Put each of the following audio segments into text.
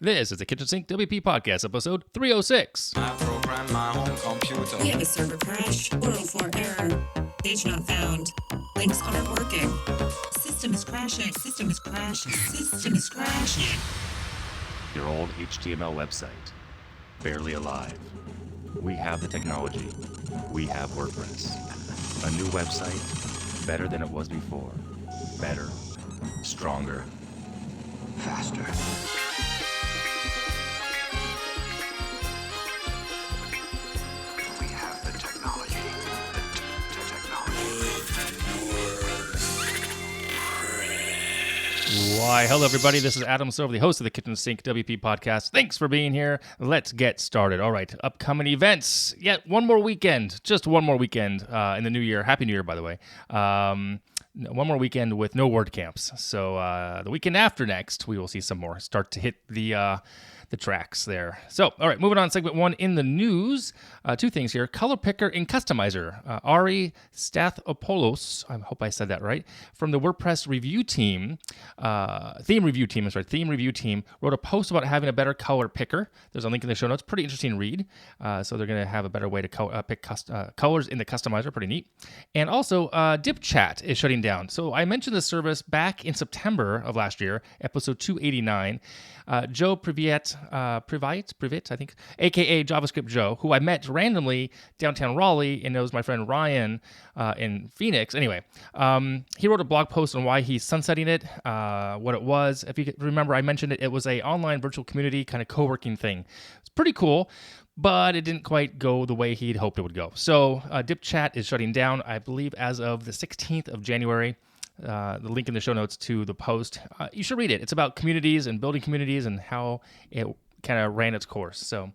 This is the Kitchen Sink WP Podcast, episode 306. I program my own computer. We have a server crash. 404 error. Page not found. Links aren't working. System is crashing. System is crashing. System is crashing. Your old HTML website. Barely alive. We have the technology. We have WordPress. A new website. Better than it was before. Better. Stronger. Faster. We have the technology. The technology. Why, hello everybody, this is Adam Silver, the host of the Kitchen Sink WP Podcast. Thanks for being here. Let's get started. All right, upcoming events. Yet one more weekend, just one more weekend in the new year. Happy New Year, by the way. One more weekend with no WordCamps. So the weekend after next, we will see some more start to hit the tracks there. So, all right, moving on, segment one in the news. Two things here. Color picker and customizer. Ari Stathopoulos, I hope I said that right, from the WordPress review team, theme review team, wrote a post about having a better color picker. There's a link in the show notes. Pretty interesting read. So they're going to have a better way to pick colors in the customizer. Pretty neat. And also, DipChat is shutting down. So I mentioned this service back in September of last year, episode 289. Joe Privet, I think, aka JavaScript Joe, who I met randomly downtown Raleigh, and knows my friend Ryan in Phoenix. Anyway, he wrote a blog post on why he's sunsetting it, what it was. If you remember, I mentioned it. It was a online virtual community kind of co-working thing. It's pretty cool, but it didn't quite go the way he'd hoped it would go. So DipChat is shutting down, I believe, as of the 16th of January. The link in the show notes to the post. You should read it. It's about communities and building communities and how it kind of ran its course. So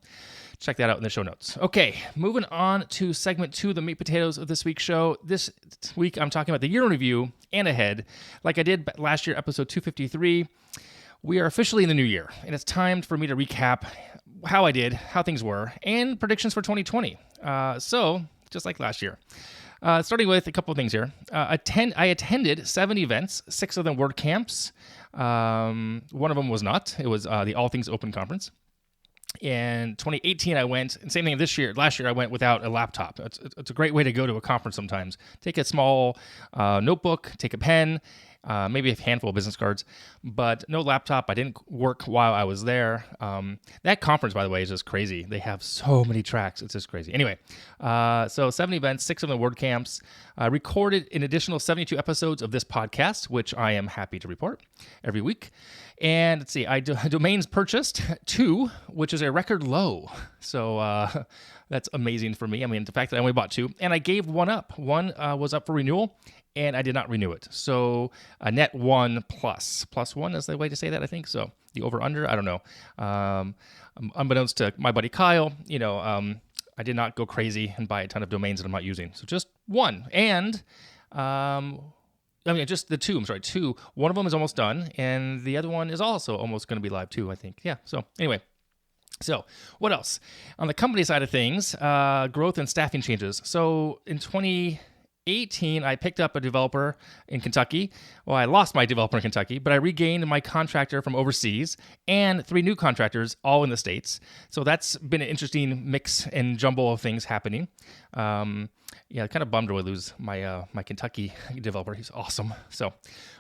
check that out in the show notes. Okay, moving on to segment two, the meat potatoes of this week's show. This week, I'm talking about the year in review and ahead. Like I did last year, episode 253, we are officially in the new year, and it's time for me to recap how I did, how things were, and predictions for 2020. So, just like last year. Starting with a couple of things here. I attended 7 events, 6 of them WordCamps. One of them was not. It was the All Things Open Conference. In 2018, I went, and same thing this year. Last year, I went without a laptop. It's a great way to go to a conference sometimes. Take a small notebook, take a pen, maybe a handful of business cards, but no laptop. I didn't work while I was there. That conference, by the way, is just crazy. They have so many tracks. It's just crazy. Anyway, so 7 events, 6 of them WordCamps. I recorded an additional 72 episodes of this podcast, which I am happy to report every week. And let's see, domains purchased 2, which is a record low. So that's amazing for me. I mean, the fact that I only bought 2, and I gave one up. One was up for renewal, and I did not renew it. So a net 1 plus. Plus 1 is the way to say that, I think. So the over-under, I don't know. Unbeknownst to my buddy Kyle, I did not go crazy and buy a ton of domains that I'm not using. So just 1. And just the 2. I'm sorry, 2. One of them is almost done, and the other one is also almost going to be live too, I think. Yeah, so anyway. So what else? On the company side of things, growth and staffing changes. So in 2018, I picked up a developer in Kentucky. Well, I lost my developer in Kentucky, but I regained my contractor from overseas and 3 new contractors, all in the States. So that's been an interesting mix and jumble of things happening. Kind of bummed to lose my my Kentucky developer. He's awesome. So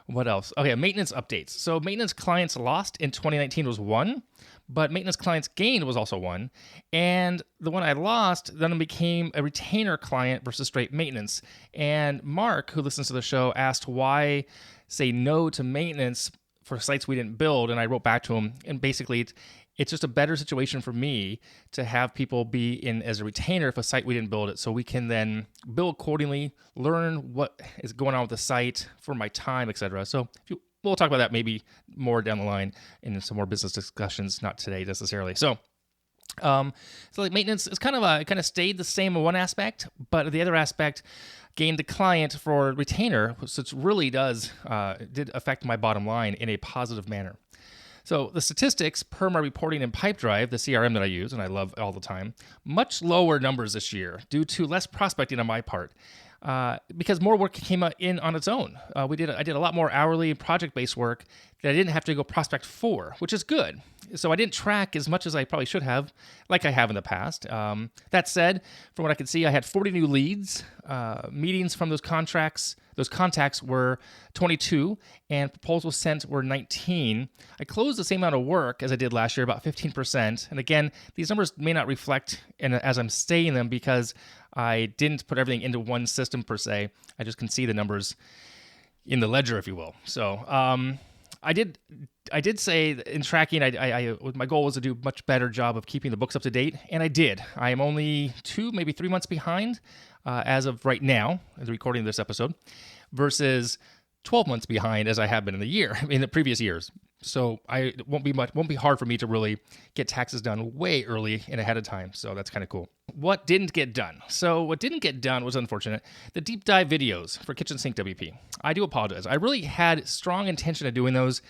what else? Okay, maintenance updates. So maintenance clients lost in 2019 was 1, but maintenance clients gained was also 1. And the one I lost then became a retainer client versus straight maintenance. And Mark, who listens to the show, asked why say no to maintenance for sites we didn't build. And I wrote back to him, and basically it's just a better situation for me to have people be in as a retainer if a site we didn't build it, so we can then build accordingly, learn what is going on with the site for my time, etc. So we'll talk about that maybe more down the line in some more business discussions, not today necessarily. So like maintenance is kind of stayed the same in one aspect, but the other aspect gained a client for retainer, so it really did affect my bottom line in a positive manner. So the statistics per my reporting in Pipedrive, the CRM that I use and I love all the time, much lower numbers this year due to less prospecting on my part. Because more work came in on its own. I did a lot more hourly project-based work that I didn't have to go prospect for, which is good. So I didn't track as much as I probably should have, like I have in the past. That said, from what I could see, I had 40 new leads. Meetings from those contacts were 22, and proposals sent were 19. I closed the same amount of work as I did last year, about 15%. And again, these numbers may not reflect as I'm saying them because I didn't put everything into one system per se. I just can see the numbers in the ledger, if you will. So I did say in tracking, my goal was to do a much better job of keeping the books up to date, and I did. I am only 2, maybe 3 months behind as of right now, as recording this episode, versus 12 months behind as I have been in the previous years. So it won't be hard for me to really get taxes done way early and ahead of time. So that's kind of cool. What didn't get done? So what didn't get done was unfortunate. The deep dive videos for Kitchen Sink WP. I do apologize. I really had strong intention of doing those.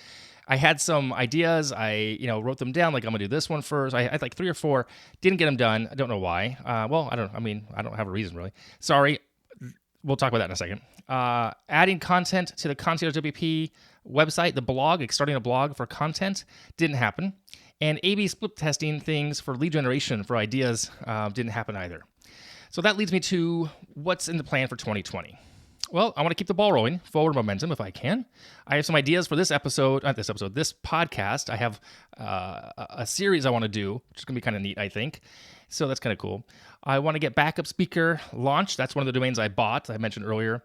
I had some ideas. I wrote them down, like I'm gonna do this one first. I had like 3 or 4. Didn't get them done. I don't know why. I don't have a reason really. Sorry. We'll talk about that in a second. Adding content to the Concierge WP website, the blog, starting a blog for content, didn't happen. And A/B split testing things for lead generation for ideas didn't happen either. So that leads me to what's in the plan for 2020. Well, I want to keep the ball rolling, forward momentum if I can. I have some ideas for this podcast. I have a series I want to do, which is going to be kind of neat, I think. So that's kind of cool. I want to get backup speaker launched. That's one of the domains I bought, I mentioned earlier.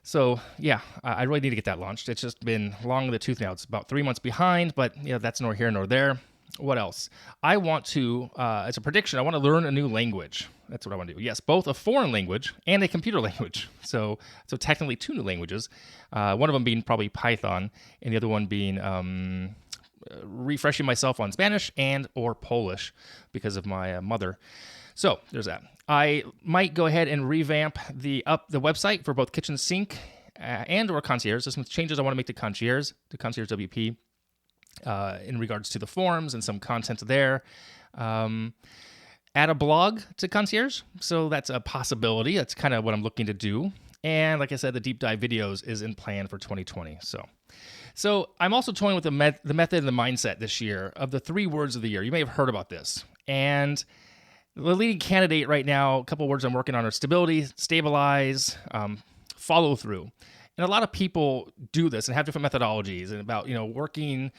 So yeah, I really need to get that launched. It's just been long in the tooth now. It's about 3 months behind, but that's nor here nor there. What else? I want to, as a prediction, I want to learn a new language. That's what I want to do. Yes, both a foreign language and a computer language. So technically 2 new languages. One of them being probably Python, and the other one being refreshing myself on Spanish and or Polish because of my mother. So there's that. I might go ahead and revamp the website for both Kitchen Sink and or Concierge. There's some changes I want to make to Concierge WP in regards to the forums and some content there. Add a blog to Concierge. So that's a possibility. That's kind of what I'm looking to do. And like I said, the deep dive videos is in plan for 2020. So I'm also toying with the method and the mindset this year of the 3 words of the year. You may have heard about this. And the leading candidate right now, a couple of words I'm working on are stability, stabilize, follow through. And a lot of people do this and have different methodologies and about, working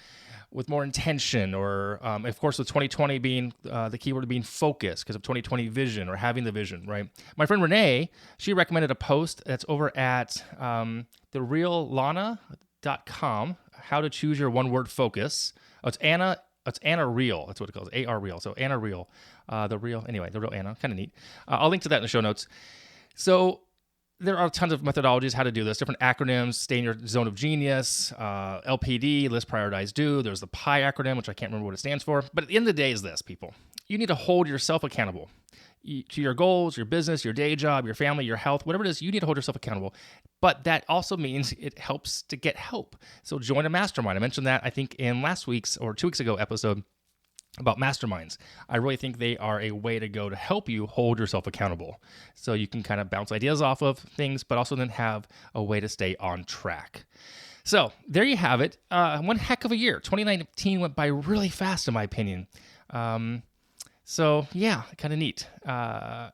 with more intention or, of course, with 2020 being the keyword being focus because of 2020 vision or having the vision, right? My friend Renee, she recommended a post that's over at thereallana.com, how to choose your one-word focus. Oh, it's Anna Real. That's what it calls, AR Real. So Anna Real, the real Anna, kind of neat. I'll link to that in the show notes. So there are tons of methodologies how to do this, different acronyms, stay in your zone of genius, LPD, list, prioritize, do. There's the PI acronym, which I can't remember what it stands for. But at the end of the day is this, people. You need to hold yourself accountable to your goals, your business, your day job, your family, your health, whatever it is, you need to hold yourself accountable. But that also means it helps to get help. So join a mastermind. I mentioned that, I think, in last week's or 2 weeks ago episode about masterminds. I really think they are a way to go to help you hold yourself accountable. So you can kind of bounce ideas off of things, but also then have a way to stay on track. So there you have it. One heck of a year. 2019 went by really fast, in my opinion. So yeah, kind of neat. I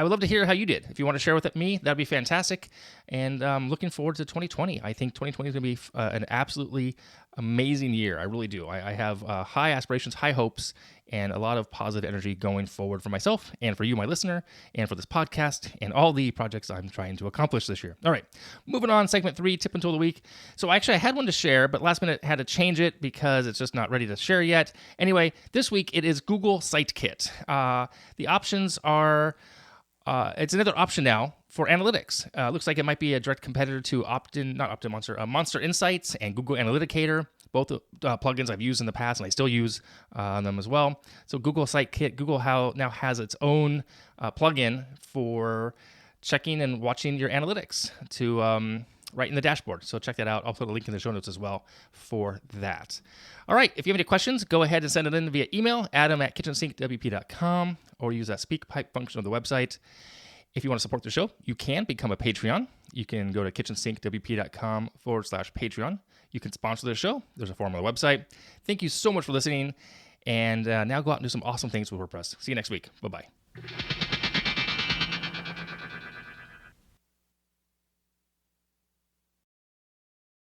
would love to hear how you did. If you want to share with me, that'd be fantastic. And looking forward to 2020. I think 2020 is going to be an absolutely amazing year. I really do. I have high aspirations, high hopes, and a lot of positive energy going forward for myself and for you, my listener, and for this podcast and all the projects I'm trying to accomplish this year. All right, moving on, segment 3, tip and tool of the week. So actually I had one to share, but last minute had to change it because it's just not ready to share yet. Anyway, this week it is Google Site Kit. The options are... it's another option now for analytics. Looks like it might be a direct competitor to Monster Insights and Google Analyticator, both plugins I've used in the past and I still use them as well. So Google Site Kit, Google now has its own plugin for checking and watching your analytics to right in the dashboard. So check that out. I'll put a link in the show notes as well for that. All right, if you have any questions, go ahead and send it in via email, adam@kitchensinkwp.com, or use that speak pipe function on the website. If you want to support the show, you can become a Patreon. You can go to KitchensinkWP.com/Patreon. You can sponsor the show. There's a form on the website. Thank you so much for listening. And now go out and do some awesome things with WordPress. See you next week. Bye-bye.